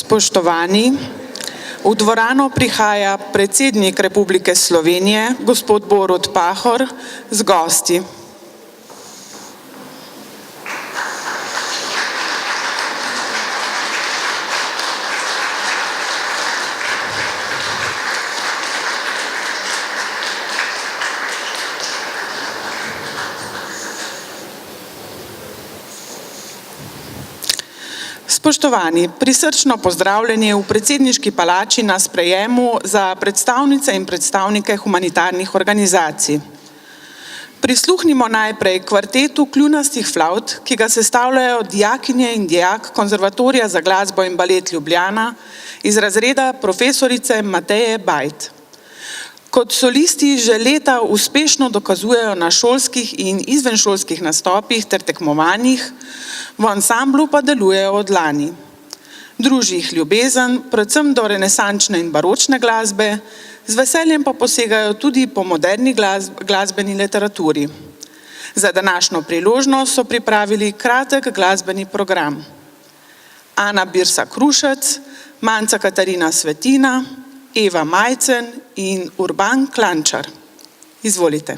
Spoštovani, v dvorano prihaja predsednik Republike Slovenije, gospod Borut Pahor, z gosti. Spoštovani, prisrčno pozdravljeni v predsedniški palači na sprejemu za predstavnice in predstavnike humanitarnih organizacij. Prisluhnimo najprej kvartetu kljunastih flavt, ki ga sestavljajo dijakinje in dijak Konzervatorija za glasbo in balet Ljubljana iz razreda profesorice Mateje Bajt. Kot solisti že leta uspešno dokazujejo na šolskih in izvenšolskih nastopih ter tekmovanjih, v ansamblu pa delujejo od lani. Druži jih ljubezen, predvsem do renesančne in baročne glasbe, z veseljem pa posegajo tudi po moderni glasbeni literaturi. Za današnjo priložnost so pripravili kratek glasbeni program. Ana Birsa Krušec, Manca Katarina Svetina, Eva Majcen in Urban Klančar. Izvolite.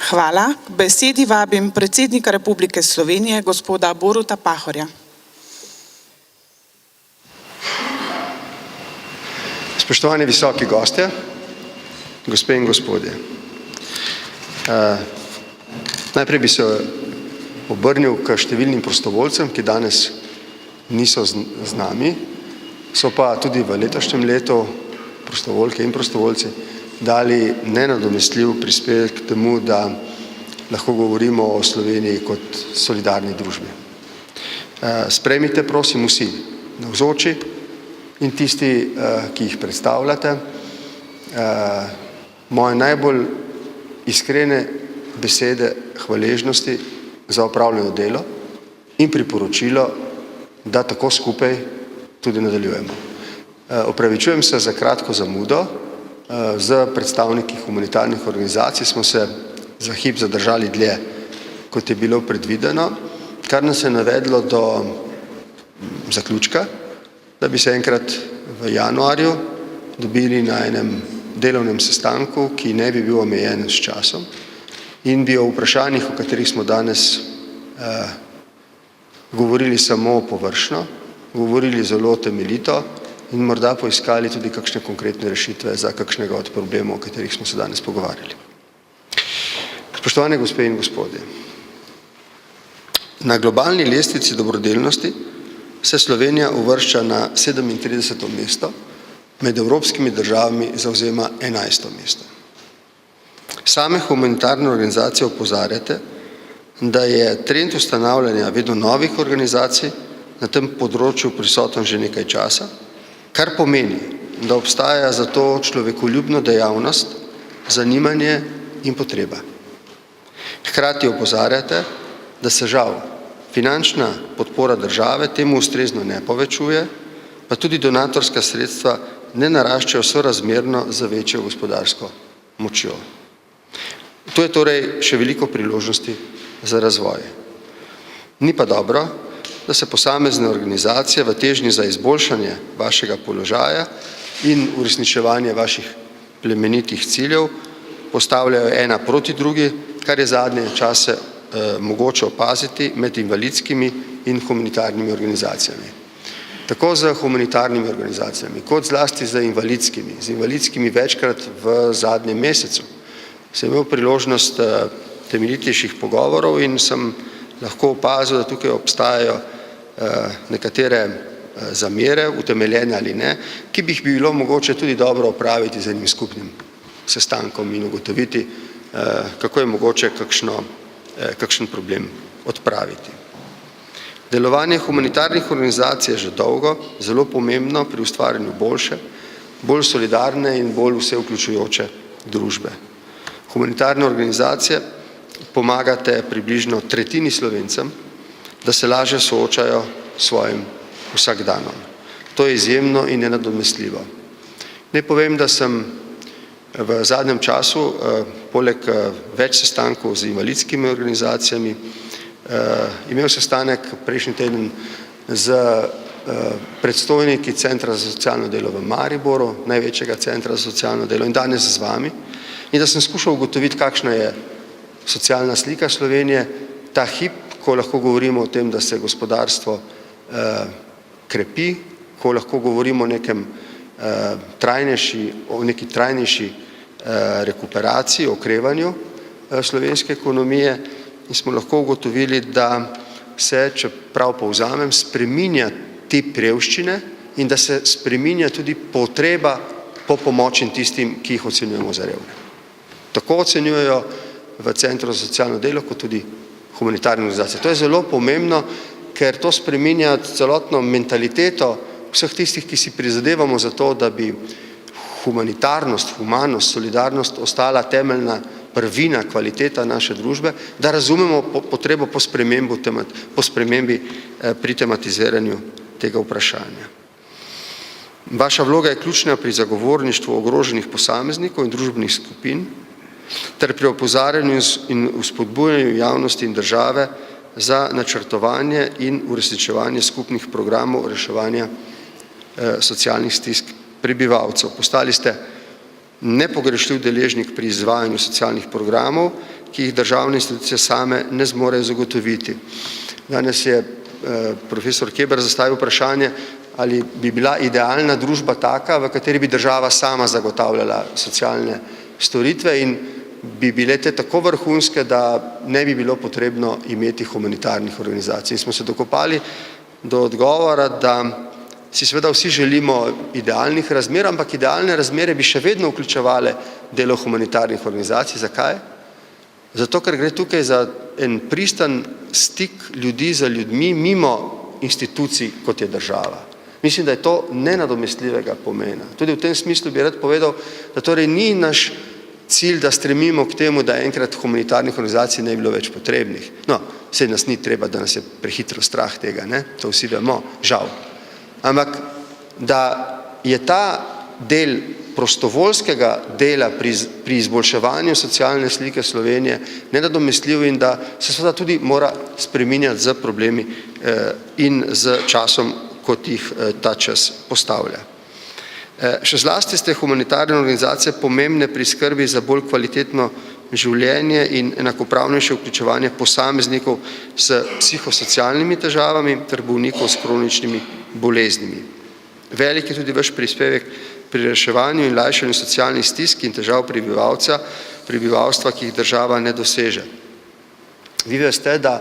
Hvala. K besedi vabim predsednika Republike Slovenije, gospoda Boruta Pahorja. Spoštovani visoki gostje, gospe in gospodje. Najprej bi se obrnil k številnim prostovoljcem, ki danes niso z nami, so pa tudi v letošnjem letu prostovoljke in prostovoljci dali nenadomestljiv prispevek k temu, da lahko govorimo o Sloveniji kot solidarni družbi. Sprejmite, prosim, vsi navzoči in tisti, ki jih predstavljate, moje najbolj iskrene besede hvaležnosti za opravljeno delo in priporočilo, da tako skupaj tudi nadaljujemo. Opravičujem se za kratko zamudo. Z predstavniki humanitarnih organizacij smo se za hip zadržali dlje, kot je bilo predvideno, kar nas je navedlo do zaključka, da bi se enkrat v januarju dobili na enem delovnem sestanku, ki ne bi bil omejen s časom in bi o vprašanjih, o katerih smo danes govorili samo površno, govorili zelo temeljito in morda poiskali tudi kakšne konkretne rešitve za kakšnega od problemov, o katerih smo se danes pogovarjali. Spoštovane gospe in gospodje, na globalni lestvici dobrodelnosti se Slovenija uvršča na 37. mesto, med evropskimi državami zavzema 11. mesto. Same humanitarne organizacije opozarjate, da je trend ustanavljanja vedno novih organizacij na tem področju prisoten že nekaj časa, kar pomeni, da obstaja za to človekoljubno dejavnost, zanimanje in potreba. Hkrati opozarjate, da se žal finančna podpora države temu ustrezno ne povečuje, pa tudi donatorska sredstva ne naraščajo sorazmerno za večjo gospodarsko močjo. Tu je torej še veliko priložnosti za razvoj. Ni pa dobro, da se posamezne organizacije v težnji za izboljšanje vašega položaja in uresničevanje vaših plemenitih ciljev postavljajo ena proti drugi, kar je zadnje čase mogoče opaziti med invalidskimi in humanitarnimi organizacijami. Tako z humanitarnimi organizacijami, kot zlasti z invalidskimi večkrat v zadnjem mesecu. Sem imel priložnost temeljitejših pogovorov in sem lahko opazil, da tukaj obstajajo nekatere zamere, utemeljene ali ne, ki bi jih bilo mogoče tudi dobro opraviti z enim skupnim sestankom in ugotoviti, kako je mogoče kakšen problem odpraviti. Delovanje humanitarnih organizacij je že dolgo zelo pomembno pri ustvarjanju boljše, bolj solidarne in bolj vse vključujoče družbe. Humanitarne organizacije pomagate približno tretjini Slovencem, da se lažje soočajo s svojim vsakdanom. To je izjemno in nenadomestljivo. Naj povem, da sem v zadnjem času, poleg več sestankov z invalidskimi organizacijami, imel sestanek prejšnji teden z predstojniki Centra za socialno delo v Mariboru, največjega centra za socialno delo, in danes z vami, in da sem skušal ugotoviti, kakšna je socialna slika Slovenije, ta hip, ko lahko govorimo o tem, da se gospodarstvo krepi, ko lahko govorimo o neki trajnejši rekuperaciji, okrevanju slovenske ekonomije, in smo lahko ugotovili, da se, če prav povzamem, spreminja tip revščine in da se spreminja tudi potreba po pomoči tistim, ki jih ocenjujemo za revne. Tako ocenjujejo v Centru za socialno delo, kot tudi humanitarne organizacije. To je zelo pomembno, ker to spreminja celotno mentaliteto vseh tistih, ki si prizadevamo za to, da bi humanitarnost, humanost, solidarnost ostala temeljna prvina, kvaliteta naše družbe, da razumemo potrebo po spremembi pri tematiziranju tega vprašanja. Vaša vloga je ključna pri zagovorništvu ogroženih posameznikov in družbenih skupin ter pri opozarjanju in vzpodbujanju javnosti in države za načrtovanje in uresničevanje skupnih programov reševanja socialnih stisk prebivalcev. Postali ste nepogrešljiv deležnik pri izvajanju socialnih programov, ki jih državne institucije same ne zmorejo zagotoviti. Danes je profesor Keber zastavil vprašanje, ali bi bila idealna družba taka, v kateri bi država sama zagotavljala socialne storitve in bi bile te tako vrhunske, da ne bi bilo potrebno imeti humanitarnih organizacij. In smo se dokopali do odgovora, da si seveda vsi želimo idealnih razmer, ampak idealne razmere bi še vedno vključevale delo humanitarnih organizacij. Zakaj? Zato, ker gre tukaj za en pristan stik ljudi za ljudmi mimo institucij, kot je država. Mislim, da je to nenadomestljivega pomena. Tudi v tem smislu bi rad povedal, da torej ni naš cilj, da stremimo k temu, da enkrat humanitarnih organizacij ne bi bilo več potrebnih. No, saj nas ni treba, da nas je prehitro strah tega, ne? To vsi vemo, žal. Ampak, da je ta del prostovoljskega dela pri izboljševanju socialne slike Slovenije nenadomestljiv in da se seveda tudi mora spreminjati z problemi in z časom, kot jih ta čas postavlja. Še zlasti ste humanitarne organizacije pomembne pri skrbi za bolj kvalitetno življenje in enakopravnejše vključevanje posameznikov s psihosocialnimi težavami ter bolnikov s kroničnimi boleznimi. Velik je tudi vaš prispevek pri reševanju in lajšanju socialnih stisk in težav prebivalstva, ki jih država ne doseže. Vi veste, da,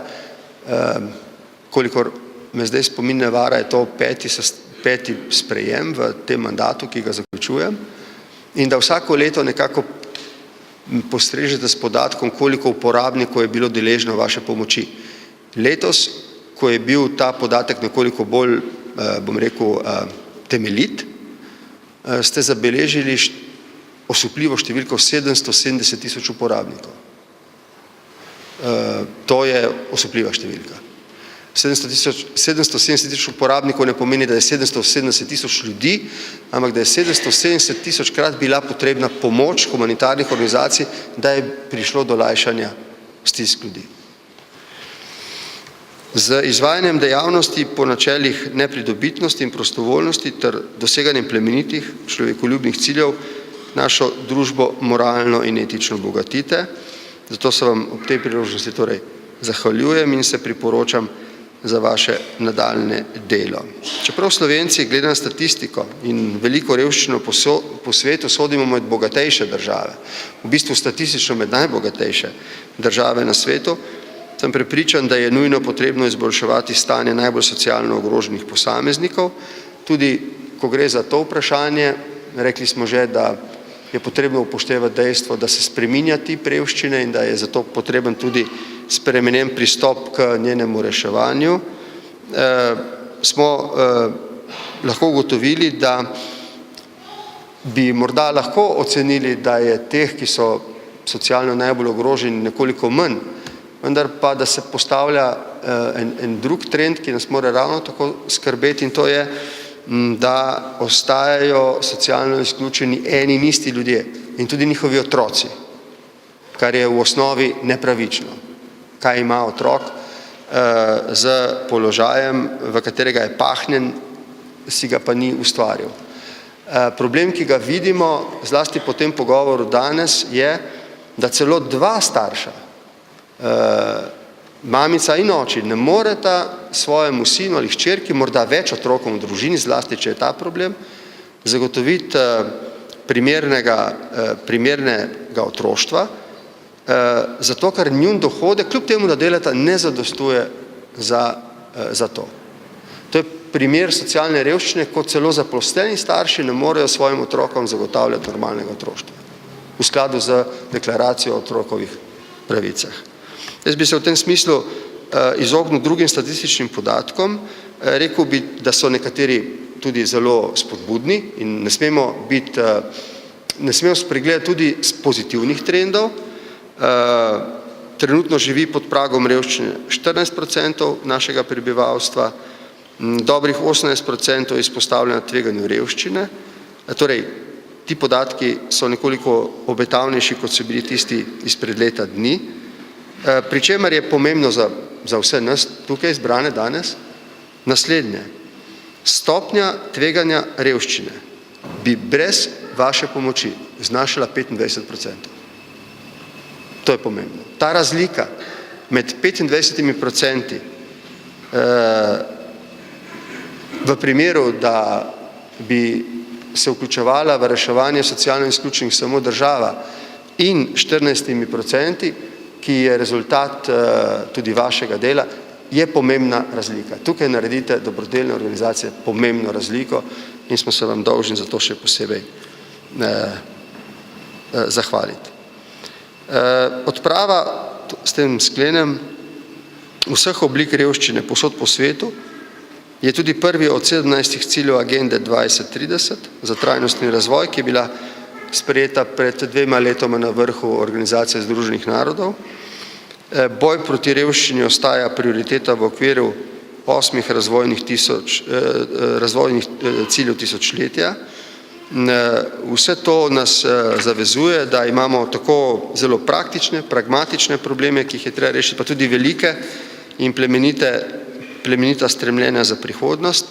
kolikor me zdaj spomin ne vara, je to peti sprejem v tem mandatu, ki ga zaključujem, in da vsako leto nekako postrežete s podatkom, koliko uporabnikov je bilo deležno vaše pomoči. Letos, ko je bil ta podatek nekoliko bolj, bom rekel, temeljit, ste zabeležili osupljivo številko 770 tisoč uporabnikov. To je osupljiva številka. 770 tisoč uporabnikov ne pomeni, da je 770 tisoč ljudi, ampak da je 770 tisočkrat bila potrebna pomoč humanitarnih organizacij, da je prišlo do lajšanja stisk ljudi. Z izvajanjem dejavnosti po načelih nepridobitnosti in prostovoljnosti ter doseganjem plemenitih človekoljubnih ciljev našo družbo moralno in etično bogatite. Zato se vam ob tej priložnosti torej zahvaljujem in se priporočam za vaše nadaljne delo. Čeprav Slovenci, glede na statistiko in veliko revščino po svetu, sodimo med bogatejše države, v bistvu statistično med najbogatejše države na svetu, sem prepričan, da je nujno potrebno izboljševati stanje najbolj socialno ogroženih posameznikov. Tudi, ko gre za to vprašanje, rekli smo že, da je potrebno upoštevati dejstvo, da se spreminja tip revščine in da je zato potreben tudi spremenjen pristop k njenemu reševanju. Smo lahko ugotovili, da bi morda lahko ocenili, da je teh, ki so socialno najbolj ogroženi, nekoliko manj, vendar pa, da se postavlja en drug trend, ki nas mora ravno tako skrbeti, in to je, da ostajajo socialno izključeni eni in isti ljudje in tudi njihovi otroci, kar je v osnovi nepravično. Kaj ima otrok z položajem, v katerega je pahnjen, si ga pa ni ustvaril. Problem, ki ga vidimo, zlasti po tem pogovoru danes, je, da celo dva starša, mamica in oči, ne moreta svojemu sinu ali hčerki, morda več otrokom v družini, zlasti če je ta problem, zagotoviti primernega otroštva, zato ker njun dohodek, kljub temu, da delata, ne zadostuje za to. To je primer socialne revščine, ko celo zaposleni starši ne morejo svojim otrokom zagotavljati normalnega otroštva v skladu z deklaracijo o otrokovih pravicah. Jaz bi se v tem smislu izognil drugim statističnim podatkom. Rekel bi, da so nekateri tudi zelo spodbudni in ne smemo spregledati tudi z pozitivnih trendov. Trenutno živi pod pragom revščine 14% našega prebivalstva, dobrih 18% je izpostavljeno tveganju revščine. Torej, ti podatki so nekoliko obetavnejši, kot so bili tisti izpred leta dni. Pri čemer je pomembno za vse nas tukaj izbrane danes naslednje. Stopnja tveganja revščine bi brez vaše pomoči znašala 25%. To je pomembno. Ta razlika med 25% v primeru, da bi se vključevala v reševanje socialno izključenih samo država, in 14%, ki je rezultat tudi vašega dela, je pomembna razlika. Tukaj naredite dobrodelne organizacije pomembno razliko in smo se vam dolžni za to še posebej zahvaliti. Odprava, s tem sklenem, vseh oblik revščine povsod po svetu je tudi prvi od 17 ciljev agende 2030 za trajnostni razvoj, ki je bila sprejeta pred 2 letoma na vrhu Organizacije združenih narodov. Boj proti revščini ostaja prioriteta v okviru 8 razvojnih ciljev tisočletja. Vse to nas zavezuje, da imamo tako zelo praktične, pragmatične probleme, ki jih je treba rešiti, pa tudi velike in plemenita stremljenja za prihodnost.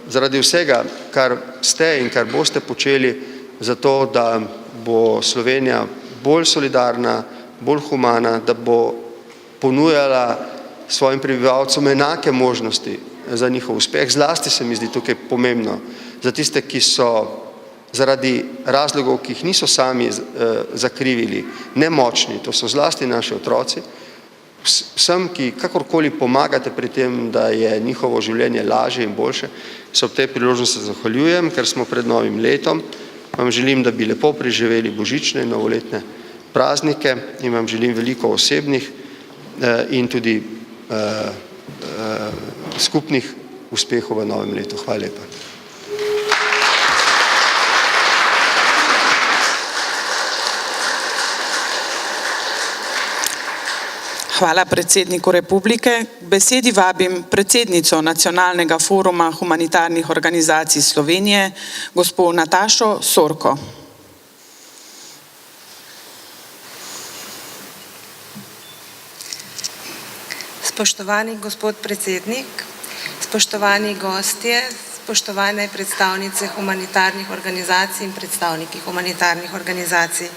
Zaradi vsega, kar ste in kar boste počeli, zato da bo Slovenija bolj solidarna, bolj humana, da bo ponujala svojim prebivalcem enake možnosti za njihov uspeh. Zlasti se mi zdi tukaj pomembno za tiste, ki so zaradi razlogov, ki jih niso sami zakrivili, nemočni, to so zlasti naši otroci. Vsem, ki kakorkoli pomagate pri tem, da je njihovo življenje lažje in boljše, se ob tej priložnosti zahvaljujem, ker smo pred novim letom. Vam želim, da bi lepo preživeli božične in novoletne praznike in vam želim veliko osebnih in tudi skupnih uspehov v novem letu. Hvala lepa. Hvala predsedniku Republike. K besedi vabim predsednico Nacionalnega foruma humanitarnih organizacij Slovenije, gospo Natašo Sorko. Spoštovani gospod predsednik, spoštovani gostje, spoštovane predstavnice humanitarnih organizacij in predstavniki humanitarnih organizacij.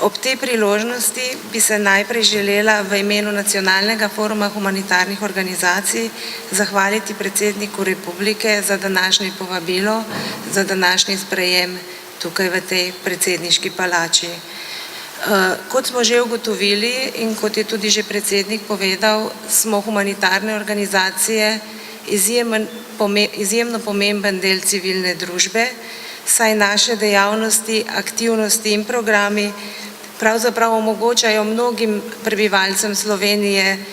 Ob tej priložnosti bi se najprej želela v imenu Nacionalnega foruma humanitarnih organizacij zahvaliti predsedniku Republike za današnje povabilo, za današnji sprejem tukaj v tej predsedniški palači. Kot smo že ugotovili in kot je tudi že predsednik povedal, smo humanitarne organizacije izjemno pomemben del civilne družbe, saj naše dejavnosti, aktivnosti in programi pravzaprav omogočajo mnogim prebivalcem Slovenije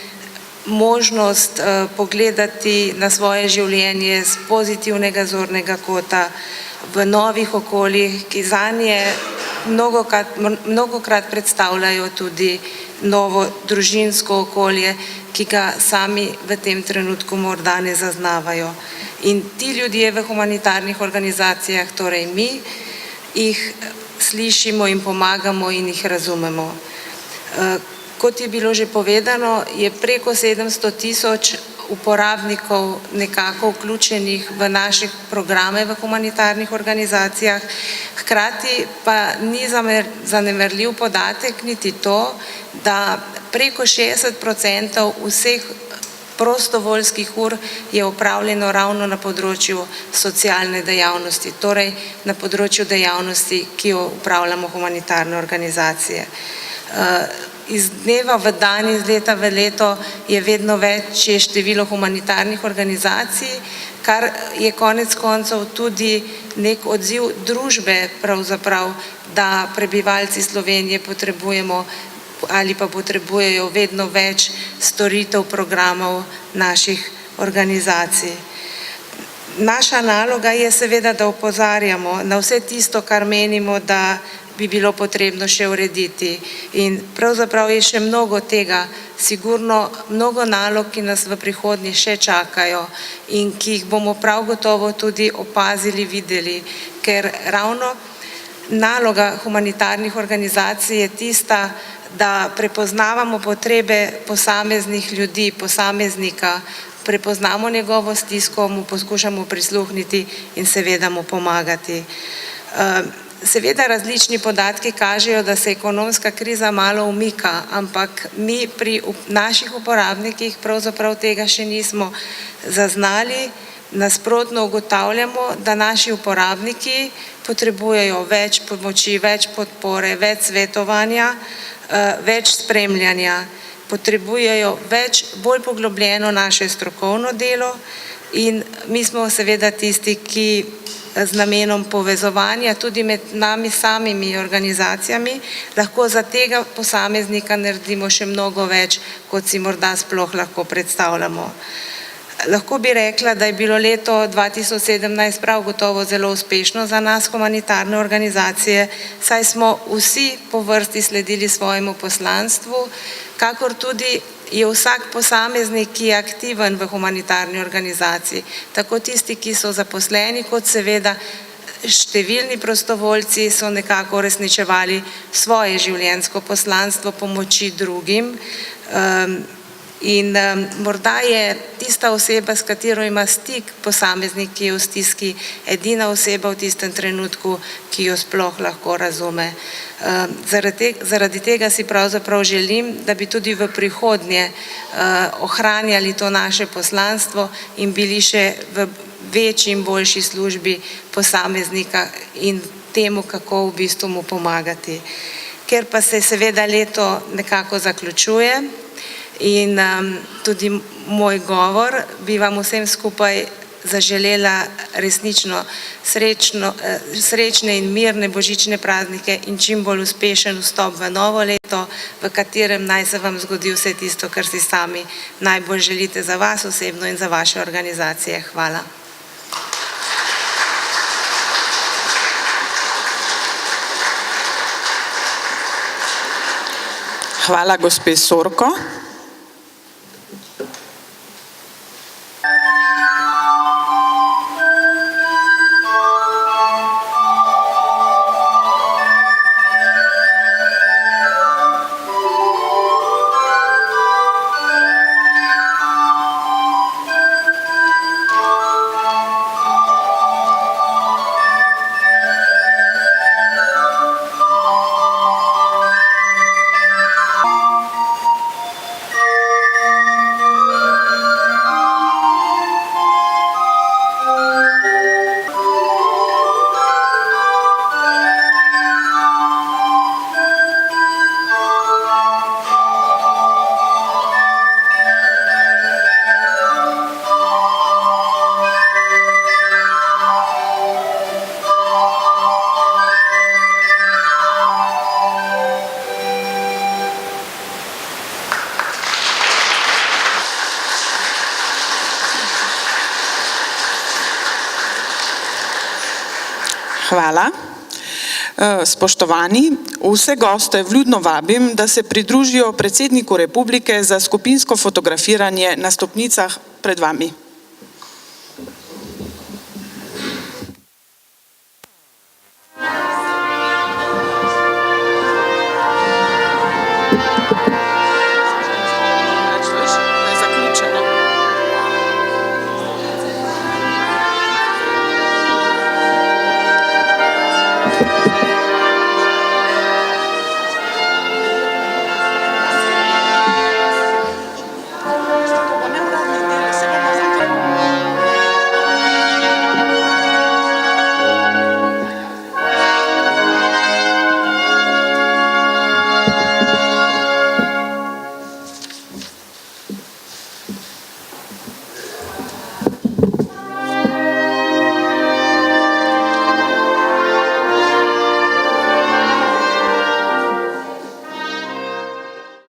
možnost pogledati na svoje življenje z pozitivnega zornega kota v novih okoljih, ki zanje mnogokrat predstavljajo tudi novo družinsko okolje, ki ga sami v tem trenutku morda ne zaznavajo. In ti ljudje v humanitarnih organizacijah, torej mi, jih slišimo in pomagamo in jih razumemo. Kot je bilo že povedano, je preko 700 tisoč uporabnikov nekako vključenih v naše programe v humanitarnih organizacijah, hkrati pa ni zanemarljiv podatek niti to, da preko 60% vseh prostovoljskih ur je opravljeno ravno na področju socialne dejavnosti, torej na področju dejavnosti, ki jo upravljamo humanitarne organizacije. Iz dneva v dan, iz leta v leto je vedno večje število humanitarnih organizacij, kar je konec koncev tudi nek odziv družbe pravzaprav, da prebivalci Slovenije potrebujemo ali pa potrebujejo vedno več storitev, programov naših organizacij. Naša naloga je seveda, da opozarjamo na vse tisto, kar menimo, da bi bilo potrebno še urediti. In pravzaprav je še mnogo tega, sigurno mnogo nalog, ki nas v prihodnje še čakajo in ki jih bomo prav gotovo tudi opazili, videli, ker ravno naloga humanitarnih organizacij je tista, da prepoznavamo potrebe posameznih ljudi, posameznika, prepoznamo njegovo stisko, mu poskušamo prisluhniti in seveda mu pomagati. Seveda različni podatki kažejo, da se ekonomska kriza malo umika, ampak mi pri naših uporabnikih pravzaprav tega še nismo zaznali. Nasprotno ugotavljamo, da naši uporabniki potrebujejo več pomoči, več podpore, več svetovanja, več spremljanja, potrebujejo bolj poglobljeno naše strokovno delo in mi smo seveda tisti, ki z namenom povezovanja tudi med nami samimi organizacijami lahko za tega posameznika naredimo še mnogo več, kot si morda sploh lahko predstavljamo. Lahko bi rekla, da je bilo leto 2017 prav gotovo zelo uspešno za nas humanitarne organizacije, saj smo vsi po vrsti sledili svojemu poslanstvu, kakor tudi je vsak posameznik, ki je aktiven v humanitarni organizaciji, tako tisti, ki so zaposleni, kot seveda številni prostovoljci so nekako uresničevali svoje življenjsko poslanstvo pomoči drugim. In morda je tista oseba, s katero ima stik posameznik, ki je v stiski, edina oseba v tistem trenutku, ki jo sploh lahko razume. Zaradi tega si pravzaprav želim, da bi tudi v prihodnje ohranjali to naše poslanstvo in bili še v večji in boljši službi posameznika in temu, kako v bistvu mu pomagati. Ker pa se seveda leto nekako zaključuje, in tudi moj govor bi vam vsem skupaj zaželela resnično srečne in mirne božične praznike in čim bolj uspešen vstop v novo leto, v katerem naj se vam zgodi vse tisto, kar si sami najbolj želite za vas osebno in za vaše organizacije. Hvala. Hvala gospe Sorko. Hvala. Spoštovani, vse goste vljudno vabim, da se pridružijo predsedniku republike za skupinsko fotografiranje na stopnicah pred vami.